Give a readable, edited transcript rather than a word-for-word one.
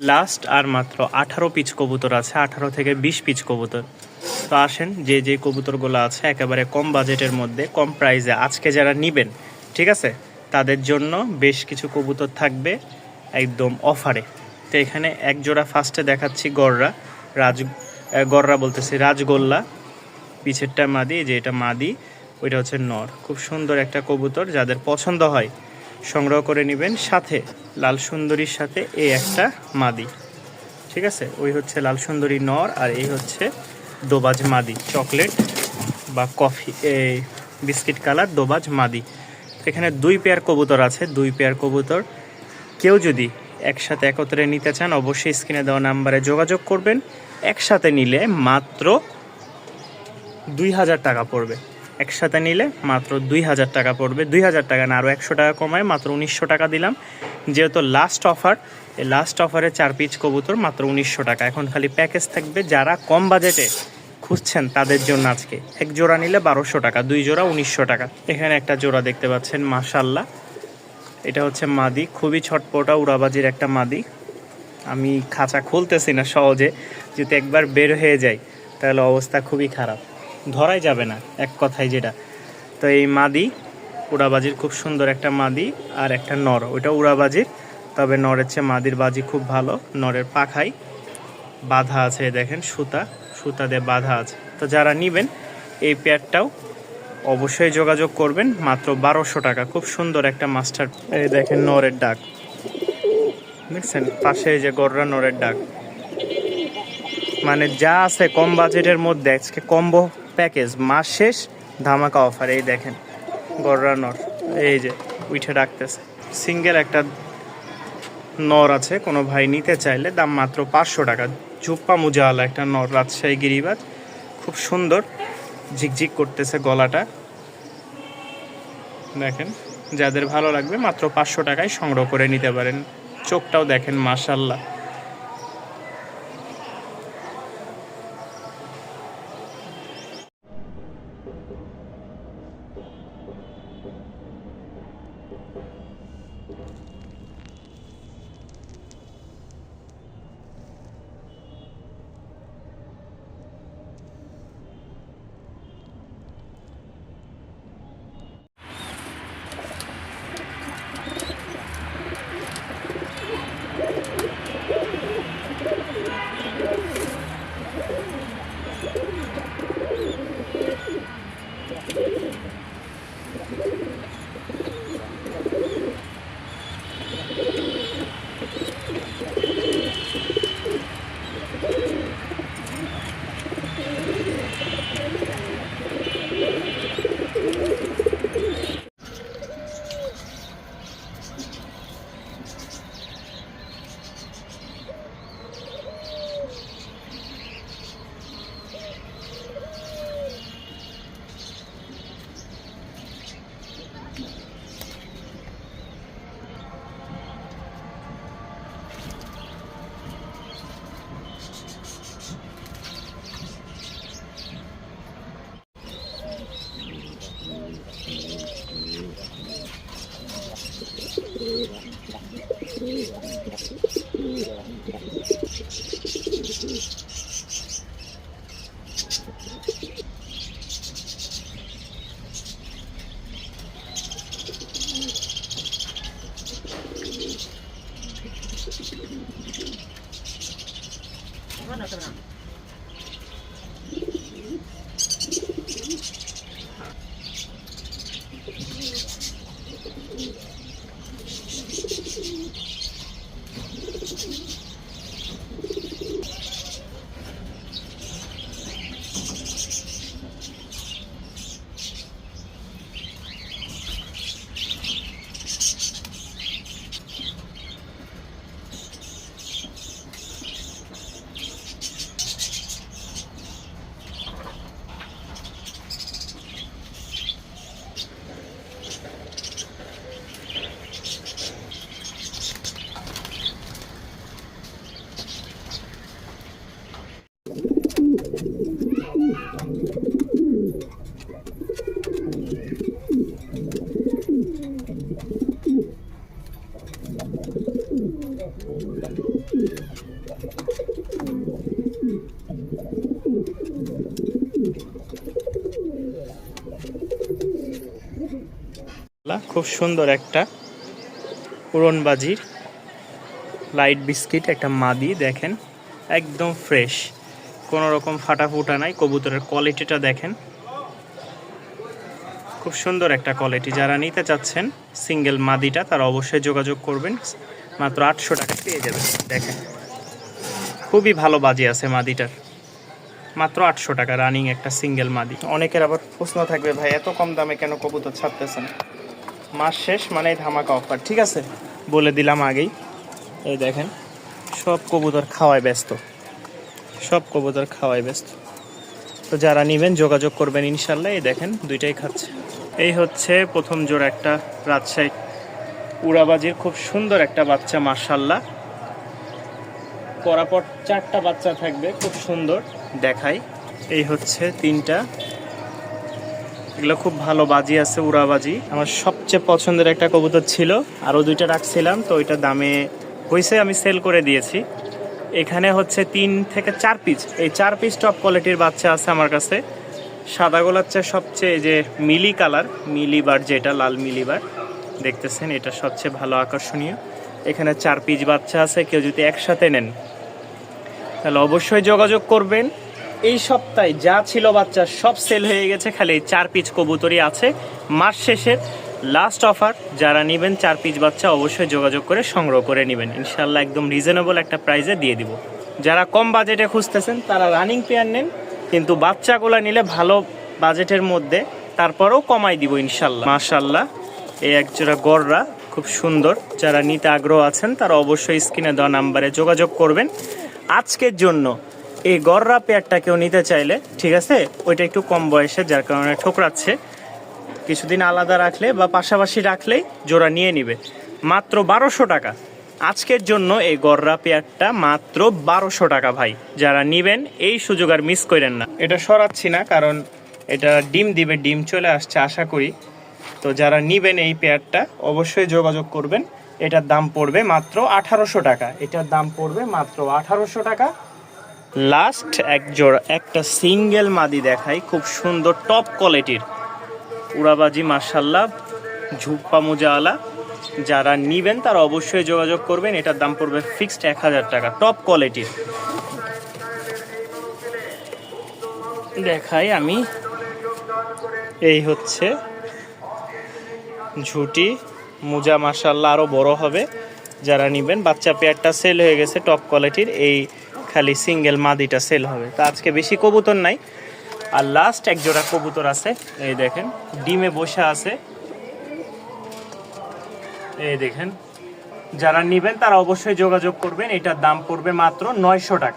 Last আর মাত্র 18 pitch কবুতর আছে, 18 থেকে 20 পিচ কবুতর। তো আসেন, যে যে কবুতরগুলো আছে একেবারে কম বাজেটের মধ্যে, কম প্রাইসে আজকে যারা নেবেন, ঠিক আছে, তাদের জন্য বেশ কিছু কবুতর থাকবে একদম অফারে। তো এখানে এক জোড়া ফার্স্টে দেখাচ্ছি গররা বলতেছি রাজগোল্লা, পিছেরটা মাদি, যে এটা মাদি, ওইটা হচ্ছে নর। খুব সুন্দর একটা কবুতর, যাদের পছন্দ হয় সংগ্রহ করে নেবেন। সাথে লাল সুন্দরীর সাথে এই একটা মাদি, ঠিক আছে, ওই হচ্ছে লাল সুন্দরী নর, আর এই হচ্ছে দোবাজ মাদি, চকলেট বা কফি এই বিস্কিট কালার দোবাজ মাদি। এখানে 2 পেয়ার কবুতর আছে, 2 পেয়ার কবুতর। কেউ যদি একসাথে একত্রে নিতে চান অবশ্যই স্ক্রিনে দেওয়া নাম্বারে যোগাযোগ করবেন। একসাথে নিলে মাত্র 2000 টাকা পড়বে, একসাথে নিলে মাত্র 2000 টাকা পড়বে। 2000 টাকা না, আরও 100 টাকা কমায় মাত্র 1900 টাকা দিলাম। যেহেতু লাস্ট অফার, এই লাস্ট অফারে 4 পিচ কবুতর মাত্র 1900 টাকা। এখন খালি প্যাকেজ থাকবে, যারা কম বাজেটে খুঁজছেন তাদের জন্য আজকে এক জোড়া নিলে 1200 টাকা, 2 জোড়া 1900 টাকা। এখানে একটা জোড়া দেখতে পাচ্ছেন, মাশাল্লাহ, এটা হচ্ছে মাদি, খুবই ছটপটা উড়াবাজির একটা মাদি। আমি খাঁচা খুলতেছি না সহজে, যদি একবার বের হয়ে যায় তাহলে অবস্থা খুবই খারাপ, ধরাই যাবে না এক কথায় যেটা। তো এই মাদি উড়াবাজির, খুব সুন্দর একটা মাদি, আর একটা নর, ওইটা উড়াবাজির, তবে নরের চেয়ে মাদির বাজি খুব ভালো। নরের পাখায় বাঁধা আছে, দেখেন সুতা দিয়ে বাঁধা আছে। তো যারা নেবেন এই পেয়ারটাও অবশ্যই যোগাযোগ করবেন, মাত্র 1200 টাকা। খুব সুন্দর একটা মাস্টার, এই দেখেন নরের ডাক দেখছেন, পাশে এই যে গররা নরের ডাক। মানে যা আছে কম বাজেটের মধ্যে, আজকে কম্বো প্যাকেজ, মাস শেষ ধামাকা অফার। এই দেখেন গররা নর, এই যে উঠে ডাকতেছে। সিঙ্গেল একটা নর আছে, কোনো ভাই নিতে চাইলে দাম মাত্র 500 টাকা। জুপ্পা মুজাওয়ালা একটা নর, রাজশাহী গিরিবাজ, খুব সুন্দর, ঝিকঝিক করতেছে গলাটা, দেখেন। যাদের ভালো লাগবে মাত্র 500 টাকায় সংগ্রহ করে নিতে পারেন। চোখটাও দেখেন মাশাল্লাহ। খুব সুন্দর একটা উড়নবাজির লাইট বিস্কিট, একটা মাদি দেখেন একদম ফ্রেশ, কোনো রকম ফাটা ফুটা নাই। কবুতরের কোয়ালিটিটা দেখেন, খুব সুন্দর একটা কোয়ালিটি। যারা নিতে চাচ্ছেন সিঙ্গেল মাদিটা তারা অবশ্যই যোগাযোগ করবেন, মাত্র 800 টাকা পেয়ে যাবেন। দেখেন খুবই ভালো বাজি আছে মাদিটার, মাত্র 800 টাকা রানিং একটা সিঙ্গেল মাদি। অনেকের আবার প্রশ্ন থাকবে, ভাই এত কম দামে কেন কবুতর ছাড়তেছেন? মাস শেষ মানে ধামাকা অফার, ঠিক আছে বলে দিলাম আগেই। এই দেখেন সব কবুতর খাওয়ায় ব্যস্ত, সব কবুতর খাওয়ায় ব্যস্ত। তো যারা নেবেন যোগাযোগ করবেন ইনশাল্লাহ। এই দেখেন দুইটাই খাচ্ছে। এই হচ্ছে প্রথম জোড়া, একটা রাজশাহী উড়াবাজির খুব সুন্দর একটা বাচ্চা মাশাল্লাহ। পরাপর 4টা বাচ্চা থাকবে, খুব সুন্দর দেখাই। এই হচ্ছে 3টা, এগুলো খুব ভালো বাজি আছে উড়াবাজি। আমার সবচেয়ে পছন্দের একটা কবুতর ছিল, আরও 2টা রাখছিলাম, তো ওইটা দামে হয়েছে আমি সেল করে দিয়েছি। এখানে হচ্ছে 3 থেকে 4 পিস, এই 4 পিস টপ কোয়ালিটির বাচ্চা আছে আমার কাছে। সাদা গোলার চেয়ে সবচেয়ে যে মিলি কালার, মিলিবার যেটা লাল মিলিবার দেখতেছেন, এটা সবচেয়ে ভালো আকর্ষণীয়। এখানে 4 পিস বাচ্চা আছে, কেউ যদি একসাথে নেন তাহলে অবশ্যই যোগাযোগ করবেন। এই সপ্তাহে যা ছিল বাচ্চা সব সেল হয়ে গেছে, খালি 4 পিস কবুতরই আছে। মাস শেষের লাস্ট অফার, যারা নেবেন 4 পিস বাচ্চা অবশ্যই যোগাযোগ করে সংগ্রহ করে নেবেন ইনশাল্লাহ, একদম রিজনেবল একটা প্রাইসে দিয়ে দিব। যারা কম বাজেটে খুঁজতেছেন তারা রানিং পেয়ার নেন, কিন্তু বাচ্চাগুলো নিলে ভালো বাজেটের মধ্যে তারপরেও কমাই দিব ইনশাল্লাহ। মাশাল্লাহ এই একজোড়া গররা খুব সুন্দর, যারা নিতে আগ্রহ আছেন তারা অবশ্যই স্ক্রিনে দেওয়া নাম্বারে যোগাযোগ করবেন। আজকের জন্য এই গররা পেয়ারটা কেউ নিতে চাইলে, ঠিক আছে, ওইটা একটু কম বয়সে যার কারণে ঠোকরাচ্ছে, কিছুদিন আলাদা রাখলে বা পাশাপাশি রাখলেই জোড়া নিয়ে নিবে। মাত্র 1200 টাকা আজকের জন্য এই গররা পেয়ারটা, মাত্র 1200 টাকা ভাই। যারা নিবেন এই সুযোগ আর মিস করেন না। এটা সরাচ্ছি না কারণ এটা ডিম দিবে, ডিম চলে আসছে আশা করি। তো যারা নিবেন এই পেয়ারটা অবশ্যই যোগাযোগ করবেন। এটার দাম পড়বে মাত্র 1800 টাকা, এটার দাম পড়বে মাত্র 1800 টাকা। লাস্ট এক জোড়া, একটা সিঙ্গেল মাদি দেখাই, খুব সুন্দর টপ কোয়ালিটির উড়াবাজি মাশাল্লাহ, ঝুপ্পা মোজাওয়ালা। যারা নিবেন তারা অবশ্যই যোগাযোগ করবেন। এটার দাম পড়বে ফিক্সড 1000 টাকা, টপ কোয়ালিটির। দেখাই আমি, এই হচ্ছে ঝুটি মোজা মাশাল্লাহ, আরও বড় হবে। যারা নিবেন, বাচ্চা পেয়ারটা সেল হয়ে গেছে টপ কোয়ালিটির, এই খালি সিঙ্গেল মাদিটা সেল হবে। তো আজকে বেশি কবুতর নাই, আর লাস্ট এক জোড়া কবুতর আছে, এই দেখেন ডিমে বসে আছে, এই দেখেন। যারা নিবেন তারা অবশ্যই যোগাযোগ করবেন। এটার দাম পড়বে মাত্র 900 টাকা।